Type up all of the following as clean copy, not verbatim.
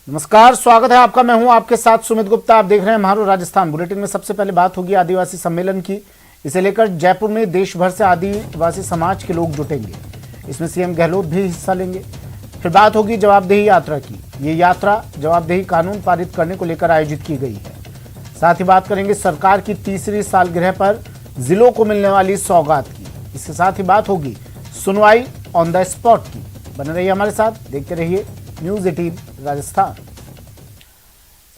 नमस्कार, स्वागत है आपका। मैं हूं आपके साथ सुमित गुप्ता। आप देख रहे हैं महारू राजस्थान। बुलेटिन में सबसे पहले बात होगी आदिवासी सम्मेलन की। इसे लेकर जयपुर में देश भर से आदिवासी समाज के लोग जुटेंगे। इसमें सीएम गहलोत भी हिस्सा लेंगे। फिर बात होगी जवाबदेही यात्रा की। ये यात्रा जवाबदेही कानून पारित करने को लेकर आयोजित की गई है। साथ ही बात करेंगे सरकार की तीसरी सालगिरह पर जिलों को मिलने वाली सौगात की। इसके साथ ही बात होगी सुनवाई ऑन द स्पॉट की। बने रहिए हमारे साथ, देखते रहिए न्यूज 18 राजस्थान।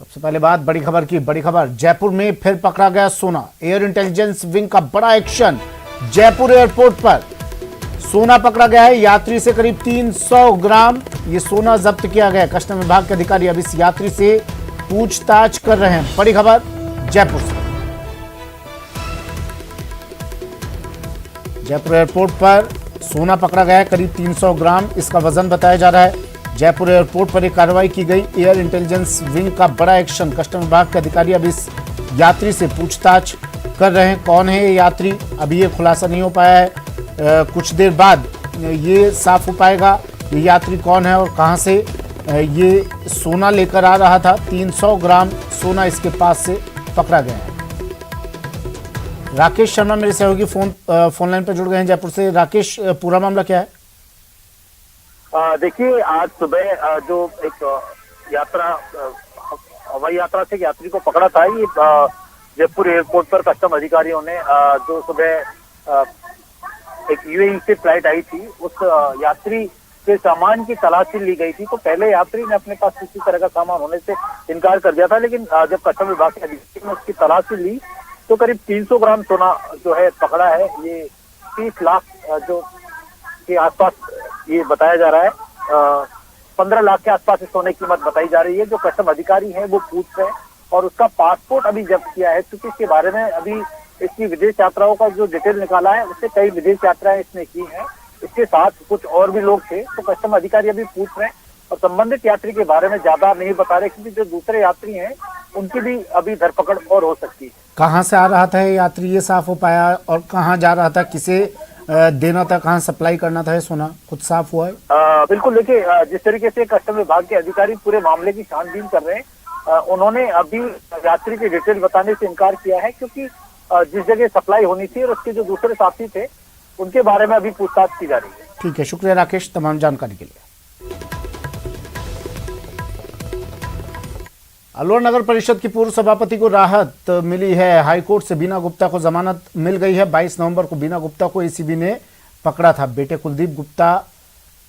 सबसे पहले बात बड़ी खबर की। बड़ी खबर, जयपुर में फिर पकड़ा गया सोना। एयर इंटेलिजेंस विंग का बड़ा एक्शन। जयपुर एयरपोर्ट पर सोना पकड़ा गया है। यात्री से करीब 300 ग्राम ये सोना जब्त किया गया। कस्टम विभाग के अधिकारी अब इस यात्री से पूछताछ कर रहे हैं। बड़ी खबर जयपुर से। जयपुर एयरपोर्ट पर सोना पकड़ा गया है, करीब 300 ग्राम इसका वजन बताया जा रहा है। जयपुर एयरपोर्ट पर एक कार्रवाई की गई। एयर इंटेलिजेंस विंग का बड़ा एक्शन। कस्टम विभाग के अधिकारी अब इस यात्री से पूछताछ कर रहे हैं। कौन है ये यात्री, अभी ये खुलासा नहीं हो पाया है। कुछ देर बाद ये साफ हो पाएगा ये यात्री कौन है और कहां से ये सोना लेकर आ रहा था। 300 ग्राम सोना इसके पास से पकड़ा गया है। राकेश शर्मा मेरे सहयोगी फोन लाइन पर जुड़ गए हैं जयपुर से। राकेश, पूरा मामला क्या है? देखिए, आज सुबह जो एक यात्रा हवाई यात्रा से एक यात्री को पकड़ा था, ये जयपुर एयरपोर्ट पर कस्टम अधिकारियों ने जो सुबह एक यूएई से फ्लाइट आई थी, उस यात्री के सामान की तलाशी ली गई थी। तो पहले यात्री ने अपने पास किसी तरह का सामान होने से इनकार कर दिया था, लेकिन जब कस्टम विभाग के अधिकारी ने उसकी तलाशी ली तो करीब 300 ग्राम सोना जो है पकड़ा है। ये 30 लाख जो के आसपास ये बताया जा रहा है। 15 लाख के आसपास इस सोने की कीमत बताई जा रही है। जो कस्टम अधिकारी हैं वो पूछ रहे हैं और उसका पासपोर्ट अभी जब्त किया है, क्योंकि इसके बारे में अभी इसकी विदेश यात्राओं का जो डिटेल निकाला है उससे कई विदेश यात्राएं इसने की हैं। इसके साथ कुछ और भी लोग थे, तो कस्टम अधिकारी अभी पूछ रहे हैं और संबंधित यात्री के बारे में ज्यादा नहीं बता रहे, क्योंकि जो दूसरे यात्री हैं उनकी भी अभी धरपकड़ और हो सकती है। कहाँ से आ रहा था ये यात्री, ये साफ हो पाया? और कहाँ जा रहा था, किसे देना था, कहाँ सप्लाई करना था ये सोना, कुछ साफ हुआ है? बिल्कुल, देखिए, जिस तरीके से कस्टम विभाग के अधिकारी पूरे मामले की छानबीन कर रहे हैं, उन्होंने अभी यात्री की डिटेल बताने से इनकार किया है, क्योंकि जिस जगह सप्लाई होनी थी और उसके जो दूसरे साथी थे उनके बारे में अभी पूछताछ की जा रही है। ठीक है, शुक्रिया राकेश तमाम जानकारी के लिए। अलवर नगर परिषद की पूर्व सभापति को राहत मिली है। हाईकोर्ट से बीना गुप्ता को जमानत मिल गई है। 22 नवंबर को बीना गुप्ता को एसीबी ने पकड़ा था। बेटे कुलदीप गुप्ता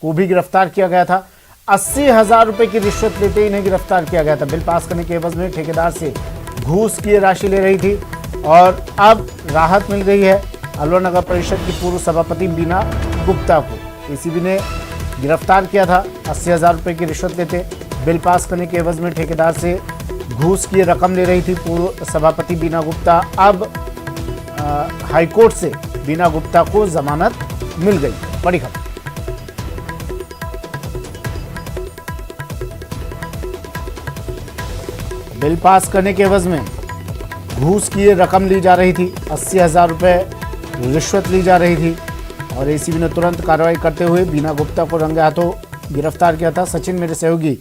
को भी गिरफ्तार किया गया था। 80,000 रुपए की रिश्वत लेते इन्हें गिरफ्तार किया गया था। बिल पास करने के एवज में ठेकेदार से घूस की राशि ले रही थी और अब राहत मिल गई है। अलवर नगर परिषद की पूर्व सभापति बीना गुप्ता को एसीबी ने गिरफ्तार किया था। 80,000 रुपए की रिश्वत लेते बिल पास करने के एवज में ठेकेदार से घूस की रकम ले रही थी पूर्व सभापति बीना गुप्ता। अब हाईकोर्ट से बीना गुप्ता को जमानत मिल गई। बड़ी खबर। बिल पास करने के एवज में घूस की रकम ली जा रही थी। 80,000 रुपए रिश्वत ली जा रही थी और एसीबी ने तुरंत कार्रवाई करते हुए बीना गुप्ता को रंगे हाथों गिरफ्तार किया था। सचिन मेरे सहयोगी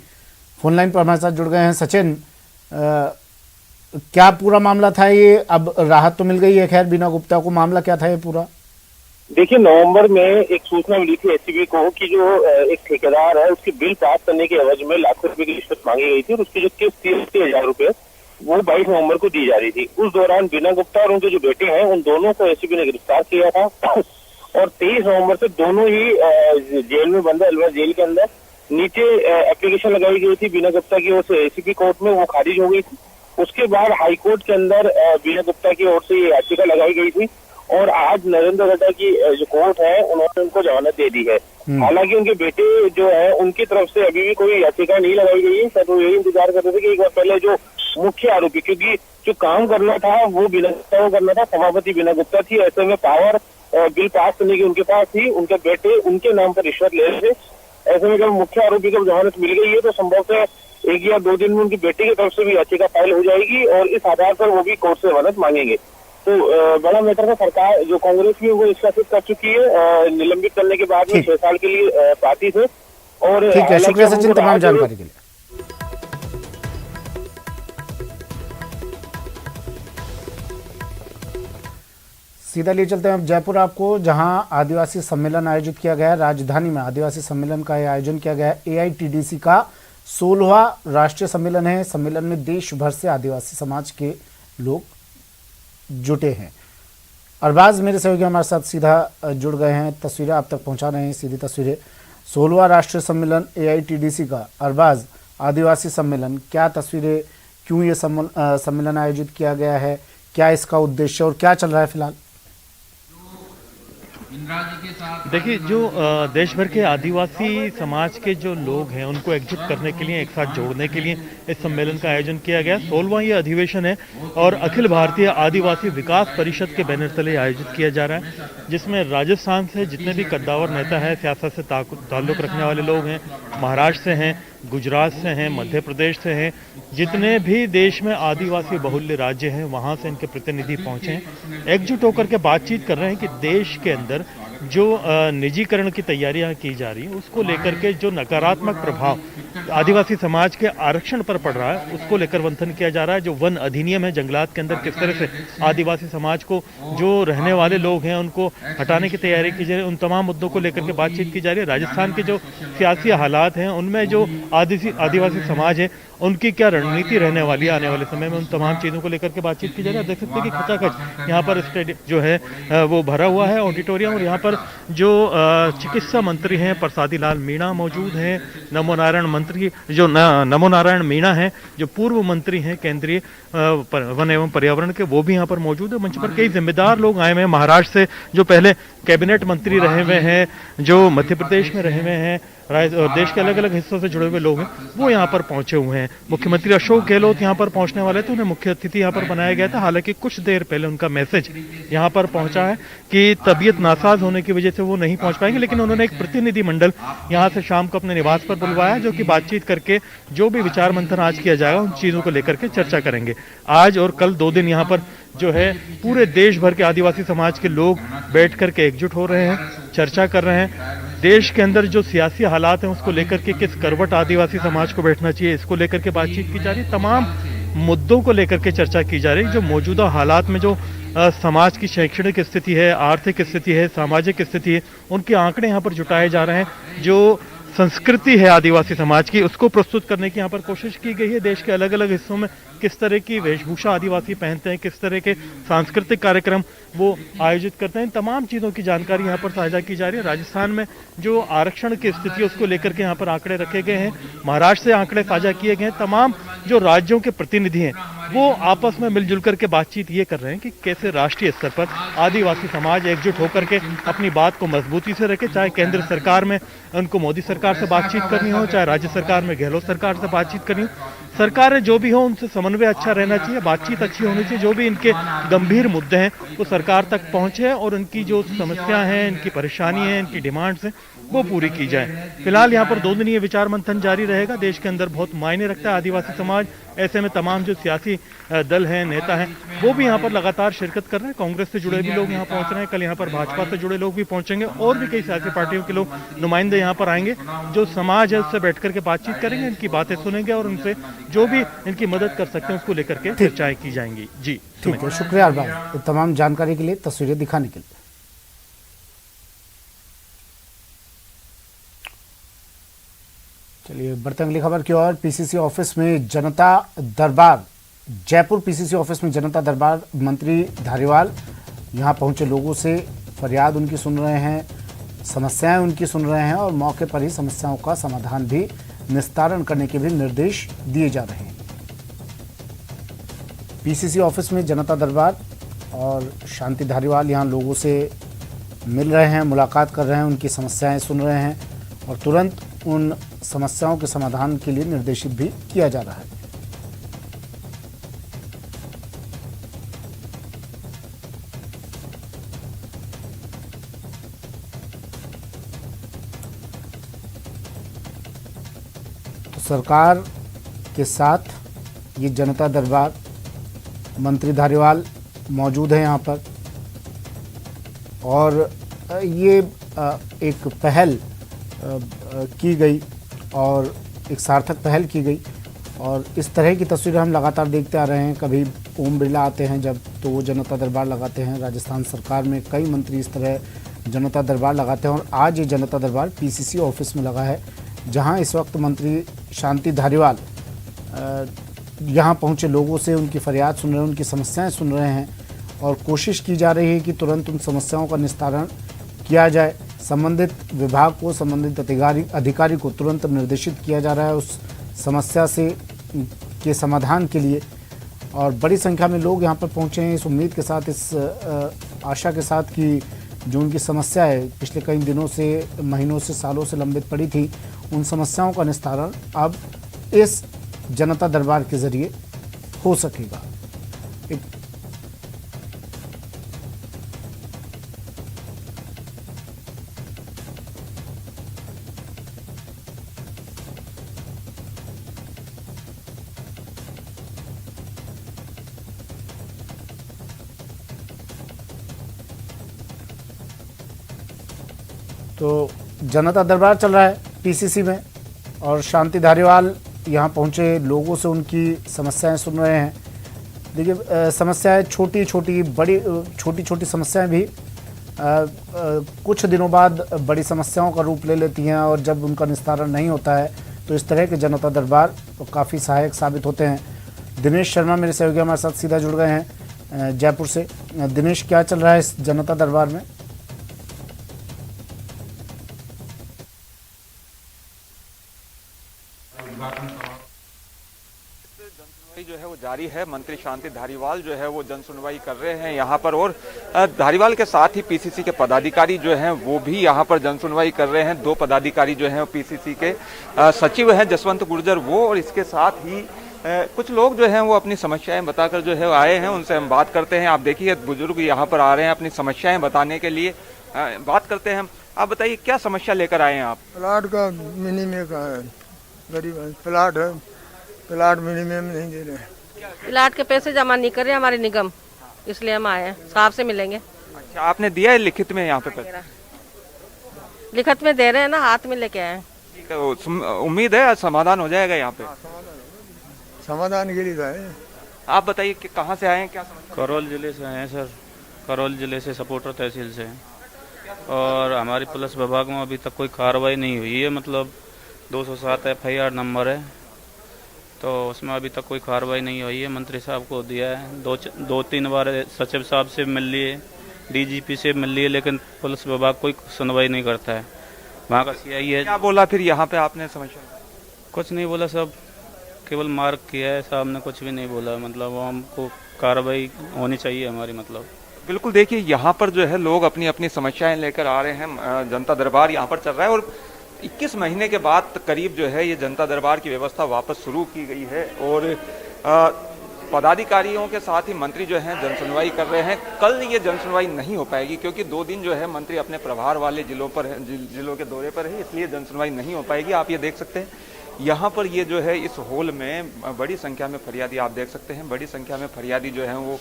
फोन लाइन पर हमारे साथ जुड़ गए हैं। सचिन, क्या पूरा मामला था ये? अब राहत तो मिल गई है खैर बीना गुप्ता को, मामला क्या था ये पूरा? देखिए, नवंबर में एक सूचना मिली थी एसीबी को कि जो एक ठेकेदार है उसकी बिल पास करने के एवज में लाखों रुपए की रिश्वत मांगी गई थी और उसकी जो किस्त थी 80,000 रुपए वो 22 नवंबर को दी जा रही थी। उस दौरान बीना गुप्ता और उनके जो बेटे हैं उन दोनों को एसीबी ने गिरफ्तार किया था और 23 नवंबर से दोनों ही जेल में बंद है। अलवर जेल के अंदर नीचे एप्लीकेशन लगाई गई थी बीना गुप्ता की ओर से एसीबी कोर्ट में, वो खारिज हो गई थी। उसके बाद हाईकोर्ट के अंदर बीना गुप्ता की ओर से ये याचिका लगाई गई थी और आज नरेंद्र गड्ढा की जो कोर्ट है उन्होंने उनको जमानत दे दी है। हालांकि उनके बेटे जो है उनकी तरफ से अभी भी कोई याचिका नहीं लगाई गई है। सर वो यही इंतजार कर रहे थे कि एक बार पहले जो मुख्य आरोपी, क्योंकि जो काम करना था वो बीना गुप्ता को करना था, सभापति बीना गुप्ता थी, ऐसे में पावर बिल पास करने की उनके पास थी, उनके बेटे उनके नाम पर रिश्वत ले रहे थे। ऐसे में जब मुख्य आरोपी को जमानत मिल गई है तो संभवतः 1 या 2 दिन में उनकी बेटी की तरफ से भी याचिका फाइल हो जाएगी और इस आधार पर वो भी कोर्ट से जमानत मांगेंगे। तो बड़ा मैटर है, सरकार जो कांग्रेस की वो इसका सिद्ध कर चुकी है निलंबित करने के बाद में 6 साल के लिए पार्टी से। और ठीक है, शुक्रिया सचिन तमाम जानकारी के लिए। सीधा लिए चलते हैं अब जयपुर आपको, जहां आदिवासी सम्मेलन आयोजित किया गया है। राजधानी में आदिवासी सम्मेलन का आयोजन किया गया है। एआईटीडीसी का 16वां राष्ट्रीय सम्मेलन है। सम्मेलन में देश भर से आदिवासी समाज के लोग जुटे हैं। अरबाज मेरे सहयोगी हमारे साथ सीधा जुड़ गए हैं, तस्वीरें आप तक पहुंचा रहे हैं, सीधी तस्वीरें। 16वां राष्ट्रीय सम्मेलन एआईटीडीसी का। अरबाज, आदिवासी सम्मेलन, क्या तस्वीरें, क्यों ये सम्मेलन आयोजित किया गया है, क्या इसका उद्देश्य और क्या चल रहा है फिलहाल? देखिए, जो देश भर के आदिवासी समाज के जो लोग हैं उनको एकजुट करने के लिए, एक साथ जोड़ने के लिए इस सम्मेलन का आयोजन किया गया। 16वां ये अधिवेशन है और अखिल भारतीय आदिवासी विकास परिषद के बैनर तले आयोजित किया जा रहा है, जिसमें राजस्थान से जितने भी कद्दावर नेता हैं, सियासत से ताल्लुक रखने वाले लोग हैं, महाराष्ट्र से हैं, गुजरात से हैं, मध्य प्रदेश से हैं, जितने भी देश में आदिवासी बहुल्य राज्य हैं वहाँ से इनके प्रतिनिधि पहुँचे हैं। एकजुट होकर के बातचीत कर रहे हैं कि देश के अंदर जो निजीकरण की तैयारियां की जा रही हैं उसको लेकर के जो नकारात्मक प्रभाव आदिवासी समाज के आरक्षण पर पड़ रहा है उसको लेकर मंथन किया जा रहा है। जो वन अधिनियम है, जंगलात के अंदर किस तरह से आदिवासी समाज को, जो रहने वाले लोग हैं, उनको हटाने की तैयारी की जा रही है, उन तमाम मुद्दों को लेकर के बातचीत की जा रही है। राजस्थान के जो सियासी हालात हैं उनमें जो आदिवासी समाज है उनकी क्या रणनीति रहने वाली है आने वाले समय में, उन तमाम चीज़ों को लेकर के बातचीत की जा रही है। आप देख सकते हैं कि खचाखच यहाँ पर स्टेडियम जो है वो भरा हुआ है, ऑडिटोरियम, और यहाँ पर जो चिकित्सा मंत्री हैं प्रसादी लाल मीणा मौजूद हैं, नमो नारायण मंत्री जो नमो नारायण मीणा हैं, जो पूर्व मंत्री हैं केंद्रीय वन एवं पर्यावरण के, वो भी यहाँ पर मौजूद है। मंच पर कई जिम्मेदार लोग आए हुए हैं, महाराष्ट्र से जो पहले कैबिनेट मंत्री रहे हुए हैं, जो मध्य प्रदेश में रहे हुए हैं, और देश के अलग अलग हिस्सों से जुड़े हुए लोग हैं, वो यहाँ पर पहुंचे हुए हैं। मुख्यमंत्री अशोक गहलोत यहाँ पर पहुंचने वाले थे, उन्हें मुख्य अतिथि यहाँ पर बनाया गया था। हालांकि कुछ देर पहले उनका मैसेज यहाँ पर पहुंचा है कि तबीयत नासाज होने की वजह से वो नहीं पहुंच पाएंगे, लेकिन उन्होंने एक प्रतिनिधि मंडल यहाँ से शाम को अपने निवास पर बुलवाया, जो कि बातचीत करके जो भी विचार मंथन आज किया जाएगा उन चीजों को लेकर के चर्चा करेंगे। आज और कल 2 दिन यहाँ पर जो है पूरे देश भर के आदिवासी समाज के लोग बैठ करके एकजुट हो रहे हैं, चर्चा कर रहे हैं। देश के अंदर जो सियासी हालात हैं उसको लेकर के किस करवट आदिवासी समाज को बैठना चाहिए, इसको लेकर के बातचीत की जा रही है। तमाम मुद्दों को लेकर के चर्चा की जा रही है। जो मौजूदा हालात में जो समाज की शैक्षणिक स्थिति है, आर्थिक स्थिति है, सामाजिक स्थिति है, उनके आंकड़े यहाँ पर जुटाए जा रहे हैं। जो संस्कृति है आदिवासी समाज की, उसको प्रस्तुत करने की यहाँ पर कोशिश की गई है। देश के अलग अलग हिस्सों में किस तरह की वेशभूषा आदिवासी पहनते हैं, किस तरह के सांस्कृतिक कार्यक्रम वो आयोजित करते हैं, तमाम चीज़ों की जानकारी यहाँ पर साझा की जा रही है। राजस्थान में जो आरक्षण की स्थिति है उसको लेकर के यहाँ पर आंकड़े रखे गए हैं, महाराष्ट्र से आंकड़े साझा किए गए हैं। तमाम जो राज्यों के प्रतिनिधि हैं वो आपस में मिलजुल करके बातचीत ये कर रहे हैं कि कैसे राष्ट्रीय स्तर पर आदिवासी समाज एकजुट होकर के अपनी बात को मजबूती से रखे, चाहे केंद्र सरकार में उनको मोदी सरकार से बातचीत करनी हो, चाहे राज्य सरकार में गहलोत सरकार से बातचीत करनी हो। सरकारें जो भी हो उनसे समन्वय अच्छा रहना चाहिए, बातचीत अच्छी होनी चाहिए। जो भी इनके गंभीर मुद्दे हैं वो सरकार तक पहुंचे और उनकी जो समस्या हैं, इनकी परेशानी है, इनकी डिमांड्स हैं, वो पूरी की जाए। फिलहाल यहाँ पर 2 दिन ये विचार मंथन जारी रहेगा। देश के अंदर बहुत मायने रखता है आदिवासी समाज, ऐसे में तमाम जो सियासी दल हैं, नेता हैं, वो भी यहाँ पर लगातार शिरकत कर रहे हैं। कांग्रेस से जुड़े भी लोग यहाँ पहुँच रहे हैं, कल यहाँ पर भाजपा से जुड़े लोग भी पहुंचेंगे और भी कई सियासी पार्टियों के लोग नुमाइंदे यहाँ पर आएंगे। जो समाज है उससे बैठ करके बातचीत करेंगे, इनकी बातें सुनेंगे और उनसे जो भी इनकी मदद कर सकते हैं उसको लेकर के चर्चाएं की जाएंगी। जी ठीक है, शुक्रिया अरबाज तमाम जानकारी के लिए, तस्वीरें दिखाने के लिए। चलिए बढ़ते अगली खबर की ओर। पीसीसी ऑफिस में जनता दरबार, जयपुर पीसीसी ऑफिस में जनता दरबार, मंत्री धारीवाल यहां पहुंचे लोगों से फरियाद उनकी सुन रहे हैं, समस्याएं उनकी सुन रहे हैं और मौके पर ही समस्याओं का समाधान भी, निस्तारण करने के भी निर्देश दिए जा रहे हैं। पीसीसी ऑफिस में जनता दरबार और शांति धारीवाल यहां लोगों से मिल रहे हैं, मुलाकात कर रहे हैं, उनकी समस्याएं सुन रहे हैं और तुरंत उन समस्याओं के समाधान के लिए निर्देशित भी किया जा रहा है। तो सरकार के साथ ये जनता दरबार, मंत्री धारीवाल मौजूद है यहाँ पर और ये एक पहल की गई और एक सार्थक पहल की गई और इस तरह की तस्वीरें हम लगातार देखते आ रहे हैं। कभी ओम बिरला आते हैं जब, तो वो जनता दरबार लगाते हैं। राजस्थान सरकार में कई मंत्री इस तरह जनता दरबार लगाते हैं और आज ये जनता दरबार पीसीसी ऑफिस में लगा है, जहां इस वक्त मंत्री शांति धारीवाल यहां पहुंचे लोगों से उनकी फरियाद सुन रहे हैं, उनकी समस्याएं सुन रहे हैं और कोशिश की जा रही है कि तुरंत उन समस्याओं का निस्तारण किया जाए। संबंधित विभाग को, संबंधित अधिकारी को तुरंत निर्देशित किया जा रहा है उस समस्या के समाधान के लिए। और बड़ी संख्या में लोग यहाँ पर पहुँचे हैं इस उम्मीद के साथ, इस आशा के साथ कि जो उनकी समस्या है पिछले कई दिनों से, महीनों से, सालों से लंबित पड़ी थी, उन समस्याओं का निस्तारण अब इस जनता दरबार के जरिए हो सकेगा। तो जनता दरबार चल रहा है पीसीसी में और शांति धारीवाल यहाँ पहुँचे लोगों से उनकी समस्याएं सुन रहे हैं। देखिए समस्याएं छोटी छोटी समस्याएं भी कुछ दिनों बाद बड़ी समस्याओं का रूप ले लेती हैं और जब उनका निस्तारण नहीं होता है तो इस तरह के जनता दरबार काफ़ी सहायक साबित होते हैं। दिनेश शर्मा मेरे सहयोगी हमारे साथ सीधा जुड़ गए हैं जयपुर से। दिनेश, क्या चल रहा है इस जनता दरबार में? जो है वो जारी है। मंत्री शांति धारीवाल जो है वो जन सुनवाई कर रहे हैं यहाँ पर और धारीवाल के साथ ही पीसीसी के पदाधिकारी जो हैं वो भी यहाँ पर जन सुनवाई कर रहे हैं। 2 पदाधिकारी जो हैं पीसीसी के सचिव हैं जसवंत गुर्जर वो, और इसके साथ ही कुछ लोग जो हैं वो अपनी समस्याएं बताकर जो है आए हैं, उनसे हम बात करते हैं। आप देखिए बुजुर्ग यहाँ पर आ रहे हैं अपनी समस्याएं बताने के लिए, बात करते हैं। आप बताइए क्या समस्या लेकर आए हैं आप? प्लाट का मिनिमम का है, गरीब प्लाट है, प्लाट मिनिमम नहीं दे रहे। प्लाट के पैसे जमा नहीं कर रहे हमारे निगम, इसलिए हम आए हैं, साहब से मिलेंगे। अच्छा, आपने दिया है लिखित में यहाँ पे पैसे? लिखित में दे रहे हैं ना, हाथ में लेके आए। उम्मीद है समाधान हो जाएगा यहाँ पे? समाधान के लिए है। आप बताइए कि कहाँ से आए हैं, क्या समस्या? करौल जिले से आए हैं सर, करौल जिले से, सपोर्टर तहसील से। और हमारी पुलिस विभाग में अभी तक कोई कार्रवाई नहीं हुई है। मतलब 207 FIR नंबर है, तो उसमें अभी तक कोई कार्रवाई नहीं हुई है। मंत्री साहब को दिया है, 2-3 बार सचिव साहब से मिल लिए, DGP से मिल लिए, लेकिन पुलिस विभाग कोई सुनवाई नहीं करता है। वहाँ का CI है। क्या बोला फिर यहाँ पे आपने समस्या? कुछ नहीं बोला, सब केवल मार्क किया है, साहब ने कुछ भी नहीं बोला। मतलब हमको कार्रवाई होनी चाहिए हमारी। मतलब बिल्कुल, देखिए यहाँ पर जो है लोग अपनी अपनी समस्याएं लेकर आ रहे हैं। जनता दरबार यहाँ पर चल रहा है और 21 महीने के बाद करीब जो है ये जनता दरबार की व्यवस्था वापस शुरू की गई है और पदाधिकारियों के साथ ही मंत्री जो हैं जनसुनवाई कर रहे हैं। कल ये जनसुनवाई नहीं हो पाएगी क्योंकि 2 दिन जो है मंत्री अपने प्रभार वाले जिलों के दौरे पर है, इसलिए जनसुनवाई नहीं हो पाएगी। आप ये देख सकते हैं यहाँ पर ये जो है इस हॉल में बड़ी संख्या में फरियादी, आप देख सकते हैं बड़ी संख्या में फरियादी जो हैं वो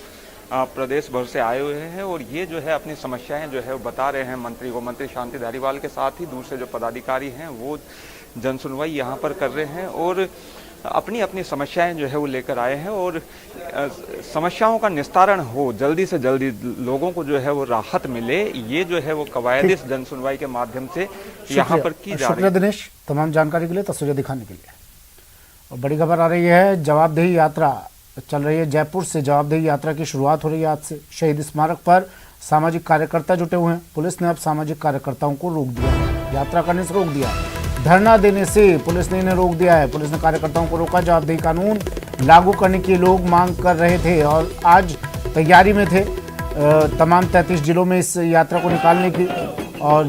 प्रदेश भर से आए हुए हैं और ये जो है अपनी समस्याएं जो है वो बता रहे हैं मंत्री को। मंत्री शांति धारीवाल के साथ ही दूसरे जो पदाधिकारी हैं वो जनसुनवाई यहाँ पर कर रहे हैं और अपनी अपनी समस्याएं जो है वो लेकर आए हैं और समस्याओं का निस्तारण हो, जल्दी से जल्दी लोगों को जो है वो राहत मिले, ये जो है वो कवायद इस जनसुनवाई के माध्यम से यहाँ पर की जा रही है। शुक्रिया दिनेश तमाम जानकारी के लिए, तस्वीरें दिखाने के लिए। और बड़ी खबर आ रही है, जवाबदेही यात्रा चल रही है जयपुर से। जवाबदेही यात्रा की शुरुआत हो रही है आज से। शहीद स्मारक पर सामाजिक कार्यकर्ता जुटे हुए हैं। पुलिस ने अब सामाजिक कार्यकर्ताओं को रोक दिया है, यात्रा करने से रोक दिया है। धरना देने से पुलिस ने इन्हें रोक दिया है। पुलिस ने कार्यकर्ताओं को रोका। जवाबदेही कानून लागू करने की लोग मांग कर रहे थे और आज तैयारी में थे तमाम 33 जिलों में इस यात्रा को निकालने की और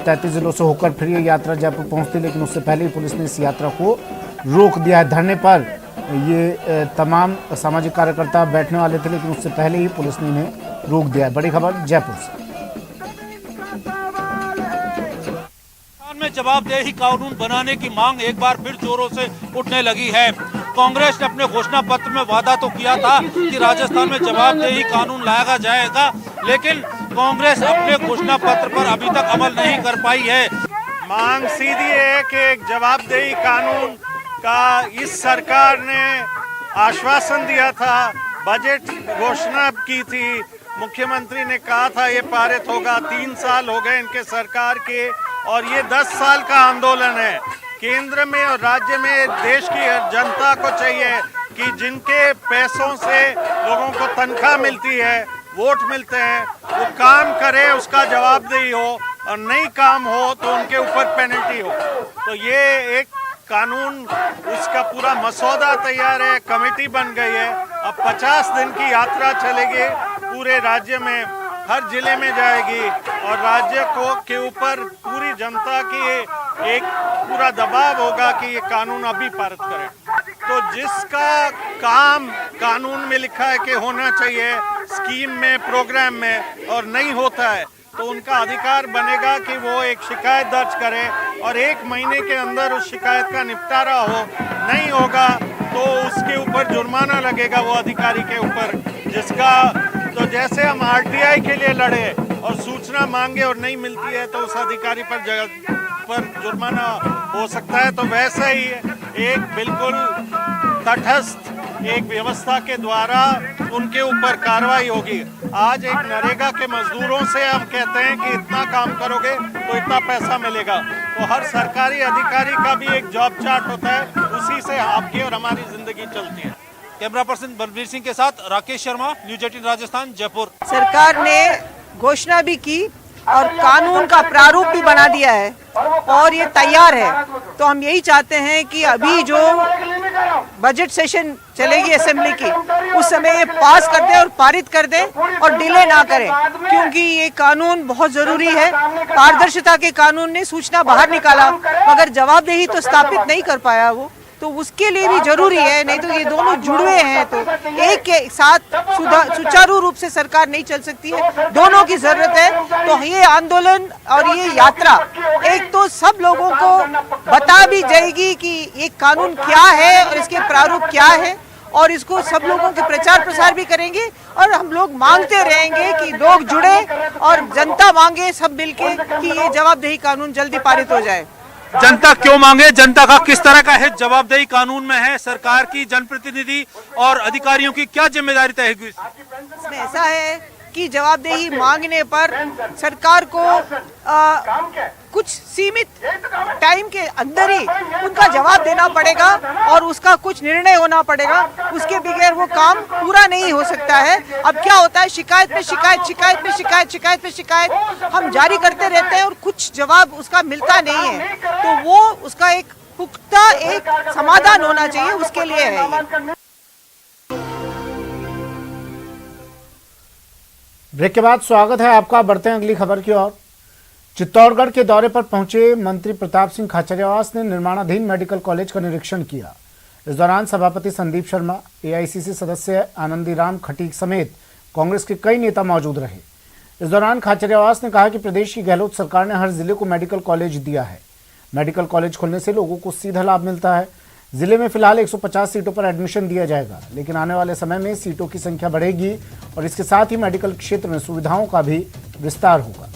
33 जिलों से होकर फिर ये यात्रा जयपुर पहुंचती, लेकिन उससे पहले ही पुलिस ने इस यात्रा को रोक दिया है। धरने पर ये तमाम सामाजिक कार्यकर्ता बैठने वाले थे, लेकिन उससे पहले ही पुलिस ने इन्हें रोक दिया है। बड़ी खबर जयपुर से। में जवाबदेही कानून बनाने की मांग एक बार फिर जोरों से उठने लगी है। कांग्रेस ने अपने घोषणा पत्र में वादा तो किया था कि राजस्थान में जवाबदेही कानून लाया जाएगा, लेकिन कांग्रेस अपने घोषणा पत्र पर अभी तक अमल नहीं कर पाई है। मांग सीधी है कि एक जवाबदेही कानून का इस सरकार ने आश्वासन दिया था बजट घोषणा की थी, मुख्यमंत्री ने कहा था ये पारित होगा। 3 साल हो गए इनके सरकार के और ये 10 साल का आंदोलन है। केंद्र में और राज्य में देश की जनता को चाहिए कि जिनके पैसों से लोगों को तनख्वाह मिलती है, वोट मिलते हैं, वो काम करे, उसका जवाबदेही हो, और नहीं काम हो तो उनके ऊपर पेनल्टी हो। तो ये एक कानून, उसका पूरा मसौदा तैयार है, कमेटी बन गई है। अब 50 दिन की यात्रा चलेगी, पूरे राज्य में हर जिले में जाएगी और राज्य को के ऊपर पूरी जनता की एक पूरा दबाव होगा कि ये कानून अभी पारित करें। तो जिसका काम कानून में लिखा है कि होना चाहिए, स्कीम में, प्रोग्राम में, और नहीं होता है तो उनका अधिकार बनेगा कि वो एक शिकायत दर्ज करे और 1 महीने के अंदर उस शिकायत का निपटारा हो। नहीं होगा तो उसके ऊपर जुर्माना लगेगा वो अधिकारी के ऊपर, जिसका तो जैसे हम आरटीआई के लिए लड़े और सूचना मांगे और नहीं मिलती है तो उस अधिकारी पर जुर्माना हो सकता है, तो वैसा ही एक बिल्कुल तटस्थ एक व्यवस्था के द्वारा उनके ऊपर कार्रवाई होगी। आज एक नरेगा के मजदूरों से हम कहते हैं कि इतना काम करोगे तो इतना पैसा मिलेगा, तो हर सरकारी अधिकारी का भी एक जॉब चार्ट होता है, उसी से आपकी और हमारी जिंदगी चलती है। कैमरा पर्सन बलबीर सिंह के साथ राकेश शर्मा, न्यूज 18 राजस्थान, जयपुर। सरकार ने घोषणा भी की और कानून का प्रारूप भी बना दिया है और ये तैयार है। तो हम यही चाहते हैं कि अभी जो बजट सेशन चलेगी असेंबली की, उस समय ये पास कर दें और पारित कर दें और डिले ना करें, क्योंकि ये कानून बहुत जरूरी है। पारदर्शिता के कानून ने सूचना बाहर निकाला मगर जवाबदेही तो स्थापित नहीं कर पाया वो, तो उसके लिए भी जरूरी है। नहीं तो ये दोनों जुड़े हैं तो एक के साथ सुचारू रूप से सरकार नहीं चल सकती है, दोनों की जरूरत है। तो ये आंदोलन और ये यात्रा एक तो सब लोगों को बता भी जाएगी कि ये कानून क्या है और इसके प्रारूप क्या है, और इसको सब लोगों के प्रचार प्रसार भी करेंगे और हम लोग मांगते रहेंगे कि लोग जुड़े और जनता मांगे सब मिलके कि ये जवाबदेही कानून जल्दी पारित हो जाए। जनता क्यों मांगे, जनता का किस तरह का है जवाबदेही कानून में है, सरकार की, जनप्रतिनिधि और अधिकारियों की क्या जिम्मेदारी तय होगी? इसमें ऐसा है कि जवाबदेही मांगने पर सरकार को कुछ सीमित टाइम के अंदर ही उनका जवाब देना पड़ेगा और उसका कुछ निर्णय होना पड़ेगा, उसके बगैर वो काम पूरा नहीं हो सकता है। अब क्या होता है, शिकायत पे शिकायत, शिकायत पे शिकायत, शिकायत पे शिकायत हम जारी करते रहते हैं और कुछ जवाब उसका मिलता नहीं है, तो वो उसका एक पुख्ता एक समाधान होना चाहिए, उसके लिए है ये। ब्रेक के बाद स्वागत है आपका। बढ़ते हैं अगली खबर की ओर। चित्तौड़गढ़ के दौरे पर पहुंचे मंत्री प्रताप सिंह खाचरियावास ने निर्माणाधीन मेडिकल कॉलेज का निरीक्षण किया। इस दौरान सभापति संदीप शर्मा, एआईसीसी सदस्य आनंदीराम खटीक समेत कांग्रेस के कई नेता मौजूद रहे। इस दौरान खाचरियावास ने कहा कि प्रदेश की गहलोत सरकार ने हर जिले को मेडिकल कॉलेज दिया है। मेडिकल कॉलेज खोलने से लोगों को सीधा लाभ मिलता है। जिले में फिलहाल 150 सीटों पर एडमिशन दिया जाएगा, लेकिन आने वाले समय में सीटों की संख्या बढ़ेगी और इसके साथ ही मेडिकल क्षेत्र में सुविधाओं का भी विस्तार होगा।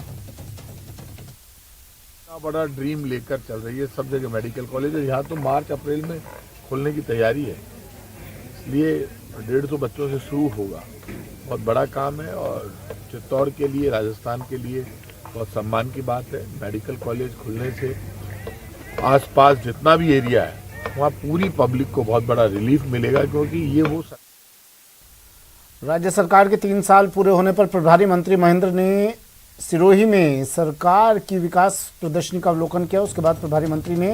बड़ा ड्रीम लेकर चल रही है सब जगह मेडिकल कॉलेज है। यहाँ तो मार्च अप्रैल में खोलने की तैयारी है, इसलिए 150 बच्चों से शुरू होगा। बहुत बड़ा काम है और चित्तौड़ के लिए, राजस्थान के लिए बहुत सम्मान की बात है। मेडिकल कॉलेज खुलने से आसपास जितना भी एरिया है वहाँ पूरी पब्लिक को बहुत बड़ा रिलीफ मिलेगा, क्योंकि ये वो राज्य सरकार के 3 साल पूरे होने पर प्रभारी मंत्री महेंद्र ने सिरोही में सरकार की विकास प्रदर्शनी का अवलोकन किया। उसके बाद प्रभारी मंत्री ने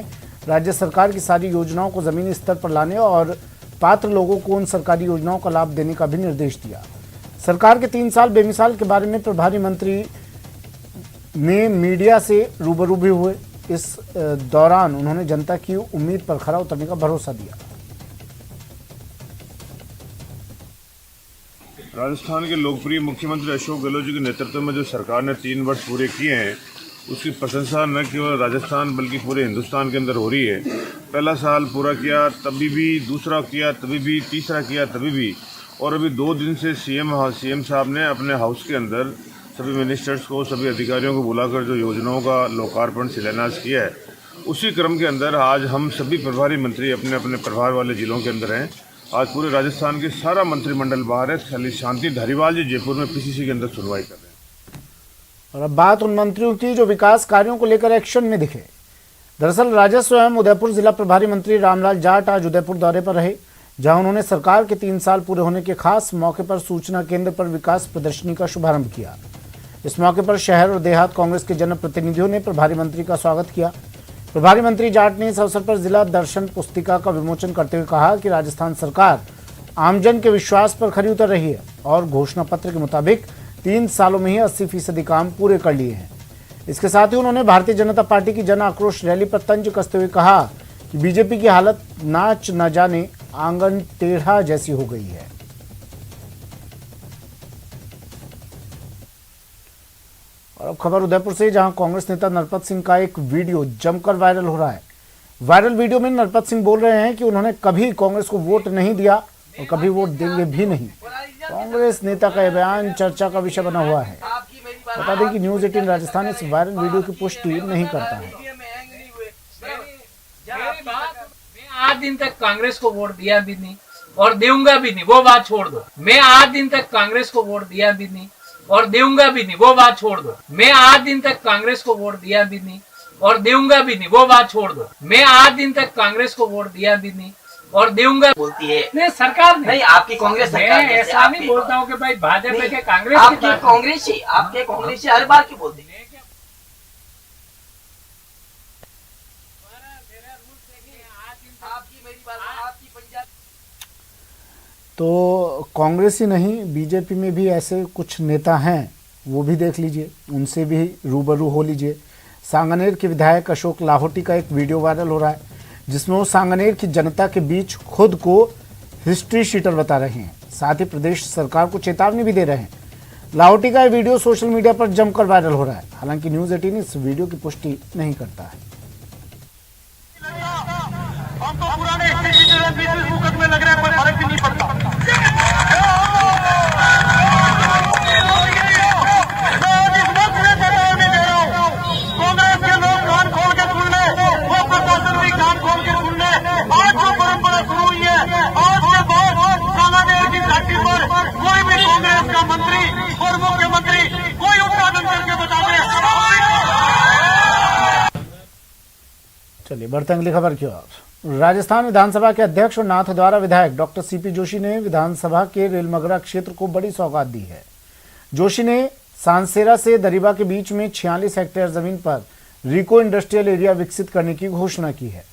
राज्य सरकार की सारी योजनाओं को जमीनी स्तर पर लाने और पात्र लोगों को उन सरकारी योजनाओं का लाभ देने का भी निर्देश दिया। सरकार के 3 साल बेमिसाल के बारे में प्रभारी मंत्री में मीडिया से रूबरू भी हुए। इस दौरान उन्होंने जनता की उम्मीद पर खरा उतरने का भरोसा दिया। राजस्थान के लोकप्रिय मुख्यमंत्री अशोक गहलोत जी के नेतृत्व में जो सरकार ने 3 वर्ष पूरे किए हैं, उसकी प्रशंसा न केवल राजस्थान बल्कि पूरे हिंदुस्तान के अंदर हो रही है। पहला साल पूरा किया तभी भी, दूसरा किया तभी भी, तीसरा किया तभी भी, और अभी 2 दिन से सीएम साहब ने अपने हाउस के अंदर सभी मिनिस्टर्स को, सभी अधिकारियों को बुलाकर जो योजनाओं का लोकार्पण, शिलान्यास किया है, उसी क्रम के अंदर आज हम सभी प्रभारी मंत्री अपने अपने प्रभार वाले जिलों के अंदर हैं आज पूरे राजस्थान के सारा मंत्रिमंडल बाहर है, खाली शांति धारीवाल जी जयपुर में पीसीसी के अंदर सुनवाई कर रहे हैं। और अब बात उन मंत्रियों की जो विकास कार्यों को लेकर एक्शन में दिखे। दरअसल राजस्व एवं उदयपुर जिला प्रभारी मंत्री रामलाल जाट आज उदयपुर दौरे पर रहे, जहां उन्होंने सरकार के 3 साल पूरे होने के खास मौके पर सूचना केंद्र पर विकास प्रदर्शनी का शुभारंभ किया। इस मौके पर शहर और देहात कांग्रेस के जनप्रतिनिधियों ने प्रभारी मंत्री का स्वागत किया। प्रभारी मंत्री जाट ने इस अवसर पर जिला दर्शन पुस्तिका का विमोचन करते हुए कहा कि राजस्थान सरकार आमजन के विश्वास पर खरी उतर रही है और घोषणा पत्र के मुताबिक 3 सालों में ही 80% काम पूरे कर लिए हैं। इसके साथ ही उन्होंने भारतीय जनता पार्टी की जन आक्रोश रैली पर तंज कसते हुए कहा कि बीजेपी की हालत नाच न जाने आंगन टेढ़ा जैसी हो गई है। और अब खबर उदयपुर से, जहां कांग्रेस नेता नरपत सिंह का एक वीडियो जमकर वायरल हो रहा है। वायरल वीडियो में नरपत सिंह बोल रहे हैं कि उन्होंने कभी कांग्रेस को वोट नहीं दिया और कभी वोट देंगे भी नहीं। कांग्रेस नेता का यह बयान चर्चा का विषय बना हुआ है। बता दें कि न्यूज 18 राजस्थान इस वायरल वीडियो की पुष्टि नहीं करता है। मैं आज दिन तक कांग्रेस को वोट दिया भी नहीं और दूंगा भी नहीं, वो बात छोड़ दो। मैं आज दिन तक कांग्रेस को वोट दिया भी नहीं और दूंगा भी नहीं, वो बात छोड़ दो। मैं आज दिन तक कांग्रेस को वोट दिया भी नहीं और दूंगा भी नहीं, वो बात छोड़ दो। मैं आज दिन तक कांग्रेस को वोट दिया भी नहीं और दूंगा बोलती है नहीं सरकार नहीं, आपकी कांग्रेस सरकार। मैं ऐसा नहीं बोलता हूँ कि भाई भाजपा के कांग्रेस आपके कांग्रेस हर बार क्यों बोलते हैं। तो कांग्रेस ही नहीं, बीजेपी में भी ऐसे कुछ नेता हैं, वो भी देख लीजिए, उनसे भी रूबरू हो लीजिए। सांगनेर के विधायक अशोक लाहौटी का एक वीडियो वायरल हो रहा है, जिसमें वो सांगनेर की जनता के बीच खुद को हिस्ट्री शीटर बता रहे हैं, साथ ही प्रदेश सरकार को चेतावनी भी दे रहे हैं। लाहौटी का ये वीडियो सोशल मीडिया पर जमकर वायरल हो रहा है। हालांकि न्यूज 18 इस वीडियो की पुष्टि नहीं करता है। हम तो पुराने मुकदमे लग रहे हैं, कोई फर्क भी नहीं पड़ता। कांग्रेस के लोग कान खोल के सुन ले, वो प्रशासन भी कान खोल के सुन ले। आज जो परंपरा शुरू हुई है, आज के बाद सांगनेर की घाटी पर कोई भी कांग्रेस का मंत्री और मुख्यमंत्री कोई उद्घाटन करके बता दे। चलिए बढ़ते अगली खबर की ओर। राजस्थान विधानसभा के अध्यक्ष और नाथद्वारा विधायक डॉक्टर सीपी जोशी ने विधानसभा के रेलमगरा क्षेत्र को बड़ी सौगात दी है। जोशी ने सांसेरा से दरीबा के बीच में 46 हेक्टेयर जमीन पर रिको इंडस्ट्रियल एरिया विकसित करने की घोषणा की है।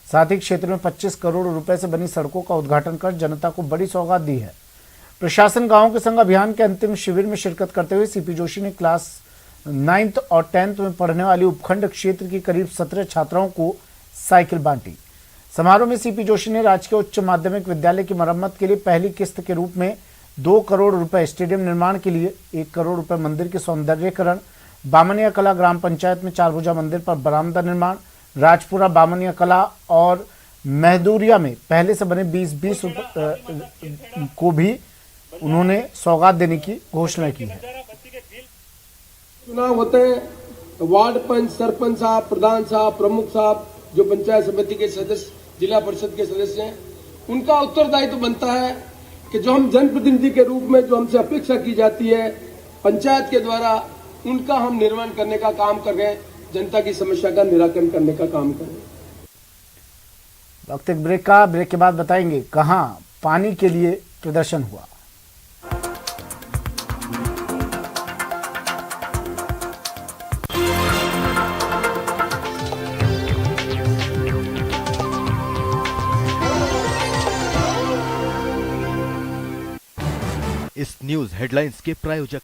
साथ ही क्षेत्र में 25 करोड़ रुपए से बनी सड़कों का उद्घाटन कर जनता को बड़ी सौगात दी है। प्रशासन गांव के संग अभियान के अंतिम शिविर में शिरकत करते हुए सीपी जोशी ने क्लास 9th और 10th में पढ़ने वाली उपखंड क्षेत्र की करीब 17 छात्राओं को साइकिल बांटी। समारोह में सीपी जोशी ने राजकीय उच्च माध्यमिक विद्यालय की मरम्मत के लिए पहली किस्त के रूप में 2 करोड़ रुपए, स्टेडियम निर्माण के लिए 1 करोड़ रुपए, मंदिर के सौंदर्यीकरण, बामनिया कला ग्राम पंचायत में 4 भुजा मंदिर पर बरामदा निर्माण, राजपुरा बामनिया कला और महदूरिया में पहले से बने 20-20 को भी उन्होंने सौगात देने की घोषणा की है। चुनाव होते हैं तो वार्ड पंच, सरपंच साहब, प्रधान साहब, प्रमुख साहब, जो पंचायत समिति के सदस्य, जिला परिषद के सदस्य हैं, उनका उत्तरदायित्व तो बनता है कि जो हम जनप्रतिनिधि के रूप में जो हमसे अपेक्षा की जाती है पंचायत के द्वारा, उनका हम निर्माण करने का काम कर रहे हैं, जनता की समस्या का निराकरण करने का काम कर रहे हैं। वक्त एक ब्रेक के बाद बताएंगे कहां पानी के लिए प्रदर्शन हुआ। इस न्यूज हेडलाइंस के प्रायोजक